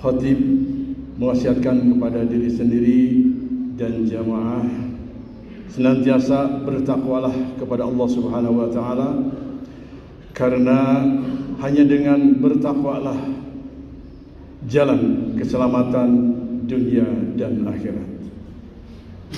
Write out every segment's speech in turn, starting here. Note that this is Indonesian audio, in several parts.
Khatib mewasiatkan kepada diri sendiri dan jamaah senantiasa bertakwalah kepada Allah Subhanahu wa taala, karena hanya dengan bertakwalah jalan keselamatan dunia dan akhirat.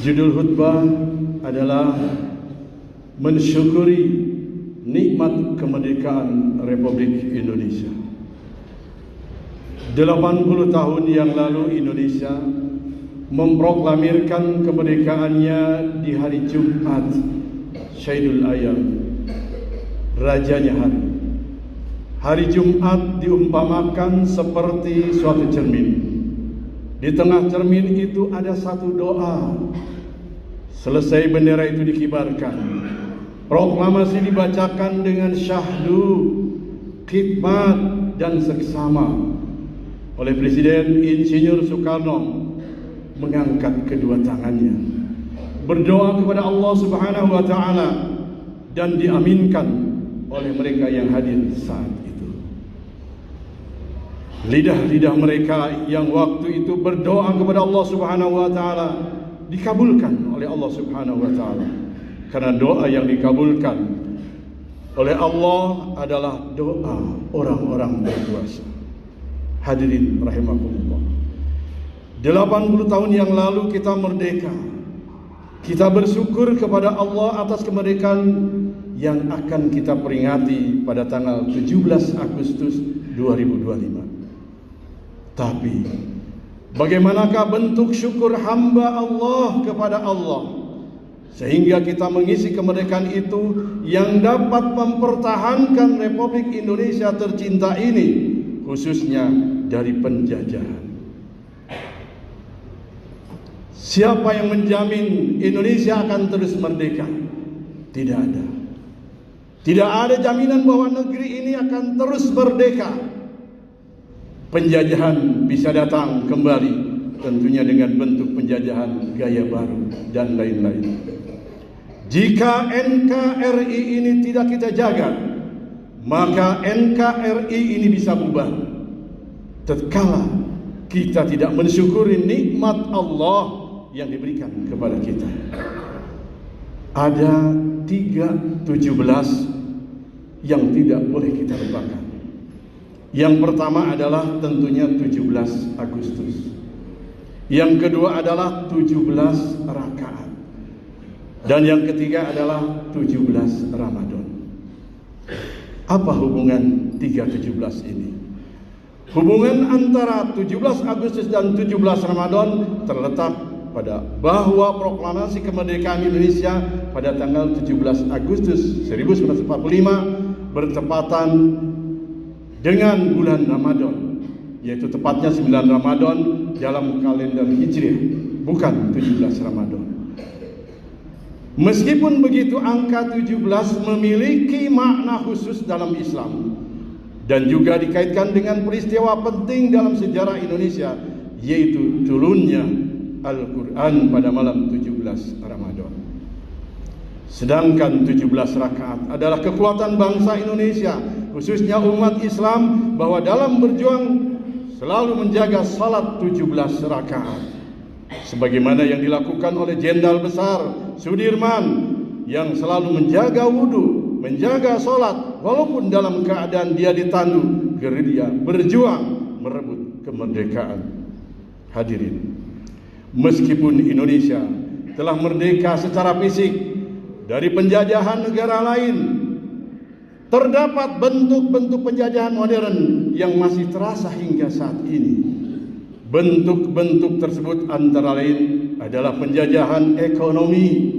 Judul khutbah adalah mensyukuri nikmat kemerdekaan Republik Indonesia. 80 tahun yang lalu Indonesia memproklamirkan kemerdekaannya di hari Jumat, Syaidul Ayam, rajanya hari. Hari Jumat diumpamakan seperti suatu cermin. Di tengah cermin itu ada satu doa. Selesai bendera itu dikibarkan, proklamasi dibacakan dengan syahdu, khidmat dan seksama oleh Presiden Insinyur Soekarno, mengangkat kedua tangannya, berdoa kepada Allah Subhanahu wa taala, dan diaminkan oleh mereka yang hadir saat itu. Lidah-lidah mereka yang waktu itu berdoa kepada Allah Subhanahu wa taala dikabulkan oleh Allah Subhanahu wa taala. Karena doa yang dikabulkan oleh Allah adalah doa orang-orang berkuasa. Hadirin rahimakumullah. 80 tahun yang lalu kita merdeka. Kita bersyukur kepada Allah atas kemerdekaan yang akan kita peringati pada tanggal 17 Agustus 2025. Tapi bagaimanakah bentuk syukur hamba Allah kepada Allah sehingga kita mengisi kemerdekaan itu yang dapat mempertahankan Republik Indonesia tercinta ini, khususnya dari penjajahan. Siapa yang menjamin Indonesia akan terus merdeka? Tidak ada. Tidak ada jaminan bahwa negeri ini akan terus merdeka. Penjajahan bisa datang kembali, tentunya dengan bentuk penjajahan gaya baru dan lain-lain. Jika NKRI ini tidak kita jaga, maka NKRI ini bisa bubar. Tatkala kita tidak mensyukuri nikmat Allah yang diberikan kepada kita. Ada 3/17 yang tidak boleh kita lupakan. Yang pertama adalah tentunya 17 Agustus. Yang kedua adalah 17 rakaat. Dan yang ketiga adalah 17 Ramadan. Apa hubungan 3/17 ini? Hubungan antara 17 Agustus dan 17 Ramadan terletak pada bahwa proklamasi kemerdekaan Indonesia pada tanggal 17 Agustus 1945 bertepatan dengan bulan Ramadan, yaitu tepatnya 9 Ramadan dalam kalender Hijriah, bukan 17 Ramadan. Meskipun begitu, angka 17 memiliki makna khusus dalam Islam dan juga dikaitkan dengan peristiwa penting dalam sejarah Indonesia, yaitu turunnya Al-Quran pada malam 17 Ramadan. Sedangkan 17 rakaat adalah kekuatan bangsa Indonesia, khususnya umat Islam, bahwa dalam berjuang selalu menjaga salat 17 rakaat. Sebagaimana yang dilakukan oleh Jenderal Besar Sudirman yang selalu menjaga wudhu, menjaga salat, walaupun dalam keadaan dia ditandu gerilya berjuang merebut kemerdekaan. Hadirin, meskipun Indonesia telah merdeka secara fisik dari penjajahan negara lain, terdapat bentuk-bentuk penjajahan modern yang masih terasa hingga saat ini. Bentuk-bentuk tersebut antara lain adalah penjajahan ekonomi,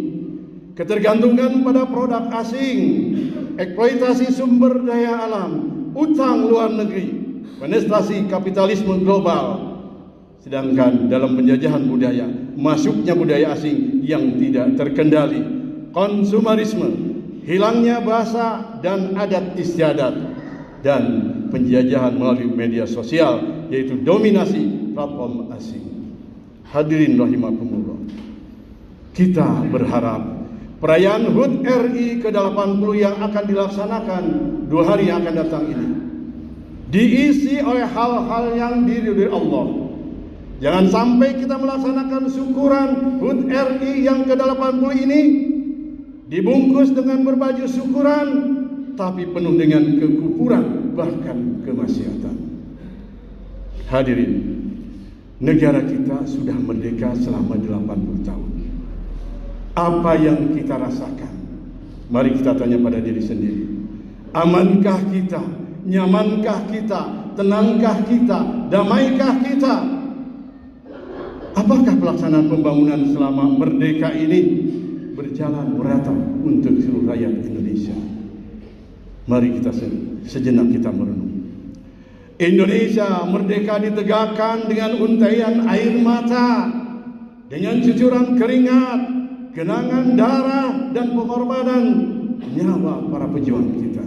ketergantungan pada produk asing, eksploitasi sumber daya alam, utang luar negeri, penetrasi kapitalisme global. Sedangkan dalam penjajahan budaya, masuknya budaya asing yang tidak terkendali, konsumerisme, hilangnya bahasa dan adat istiadat, dan penjajahan melalui media sosial, yaitu dominasi platform asing. Hadirin rahimakumullah, kita berharap perayaan HUT RI ke-80 yang akan dilaksanakan 2 hari yang akan datang ini diisi oleh hal-hal yang diridhoi Allah. Jangan sampai kita melaksanakan syukuran HUT RI yang ke-80 ini dibungkus dengan berbaju syukuran, tapi penuh dengan kekufuran, bahkan kemaksiatan. Hadirin, negara kita sudah merdeka selama 80 tahun. Apa yang kita rasakan? Mari kita tanya pada diri sendiri. Amankah kita? Nyamankah kita? Tenangkah kita? Damaikah kita? Apakah pelaksanaan pembangunan selama merdeka ini berjalan merata untuk seluruh rakyat Indonesia? Mari kita sejenak kita merenung. Indonesia merdeka ditegakkan dengan untaian air mata, dengan cucuran keringat, genangan darah dan pengorbanan nyawa para pejuang kita.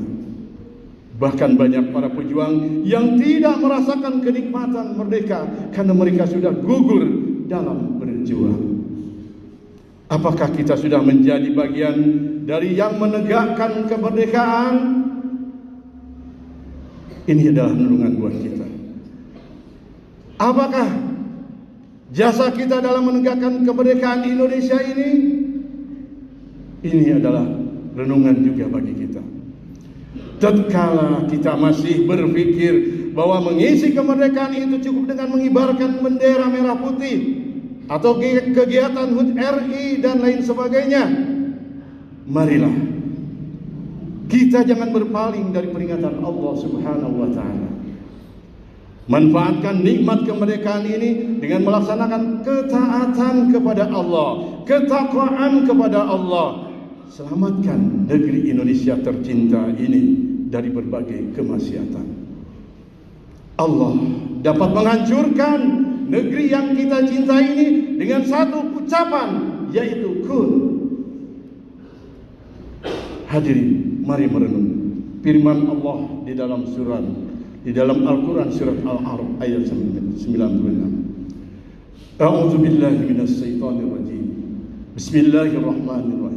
Bahkan banyak para pejuang yang tidak merasakan kenikmatan merdeka karena mereka sudah gugur dalam berjuang. Apakah kita sudah menjadi bagian dari yang menegakkan kemerdekaan? Ini adalah renungan buat kita. Apakah jasa kita dalam menegakkan kemerdekaan Indonesia ini? Ini adalah renungan juga bagi kita. Tatkala kita masih berpikir bahwa mengisi kemerdekaan itu cukup dengan mengibarkan bendera merah putih atau kegiatan HUT RI dan lain sebagainya, marilah kita jangan berpaling dari peringatan Allah Subhanahu wa taala. Manfaatkan nikmat kemerdekaan ini dengan melaksanakan ketaatan kepada Allah, ketakwaan kepada Allah. Selamatkan negeri Indonesia tercinta ini dari berbagai kemaksiatan. Allah dapat menghancurkan negeri yang kita cintai ini dengan satu ucapan, yaitu kun. Hadirin, mari merenung firman Allah di dalam Al-Quran surat Al-A'raf ayat 96. A'udzu billahi minasy syaithanir rajim. Bismillahirrahmanirrahim.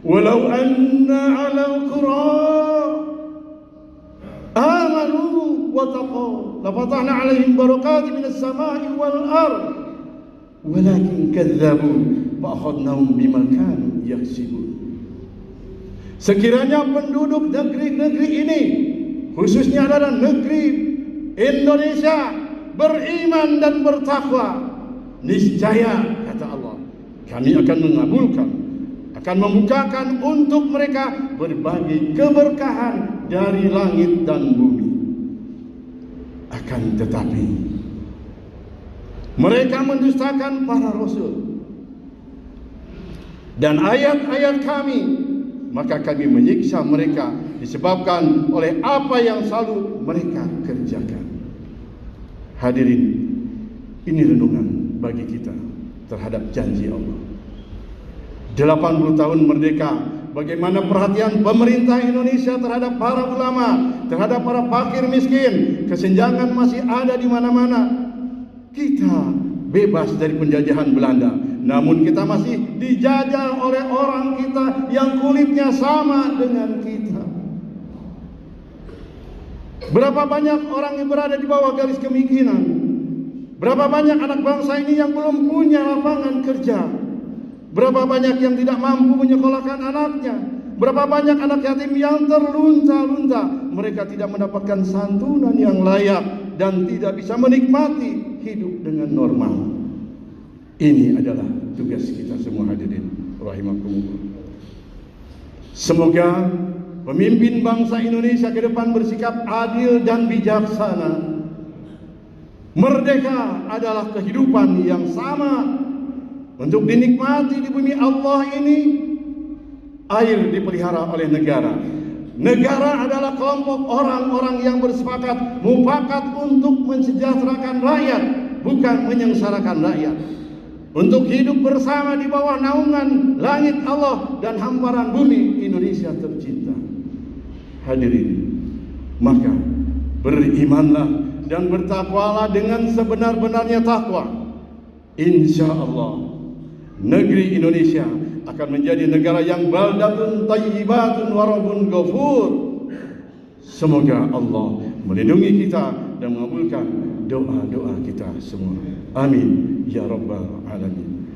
Walau anna 'alal qura amanu wa taqaw la fatahna 'alaihim barakatin minas sama'i wal ard walakin kadzdzabu fa akhadnahum bima kanu yaksibun. Sekiranya penduduk negeri-negeri ini, khususnya adalah negeri Indonesia, beriman dan bertakwa, niscaya kata Allah, kami akan mengabulkan, akan membukakan untuk mereka berbagai keberkahan dari langit dan bumi. Akan tetapi mereka mendustakan para rasul dan ayat-ayat kami, maka kami menyiksa mereka disebabkan oleh apa yang selalu mereka kerjakan. Hadirin, ini renungan bagi kita terhadap janji Allah. 80 tahun merdeka, bagaimana perhatian pemerintah Indonesia terhadap para ulama, terhadap para fakir miskin. Kesenjangan masih ada di mana-mana. Kita bebas dari penjajahan Belanda, namun kita masih dijajah oleh orang kita yang kulitnya sama dengan kita. Berapa banyak orang yang berada di bawah garis kemiskinan? Berapa banyak anak bangsa ini yang belum punya lapangan kerja? Berapa banyak yang tidak mampu menyekolahkan anaknya? Berapa banyak anak yatim yang terlunta-lunta? Mereka tidak mendapatkan santunan yang layak dan tidak bisa menikmati hidup dengan normal. Ini adalah tugas kita semua, hadirin rahimakumullah. Semoga pemimpin bangsa Indonesia ke depan bersikap adil dan bijaksana. Merdeka adalah kehidupan yang sama untuk dinikmati di bumi Allah ini. Air dipelihara oleh negara. Negara adalah kelompok orang-orang yang bersepakat, mufakat untuk mensejahterakan rakyat, bukan menyengsarakan rakyat. Untuk hidup bersama di bawah naungan langit Allah dan hamparan bumi Indonesia tercinta. Hadirin, maka berimanlah dan bertakwalah dengan sebenar-benarnya takwa. Insya Allah negeri Indonesia akan menjadi negara yang baldatun thayyibatun wa rabbun ghafur. Semoga Allah melindungi kita dan mengabulkan doa-doa kita semua. Amin ya rabbal alamin.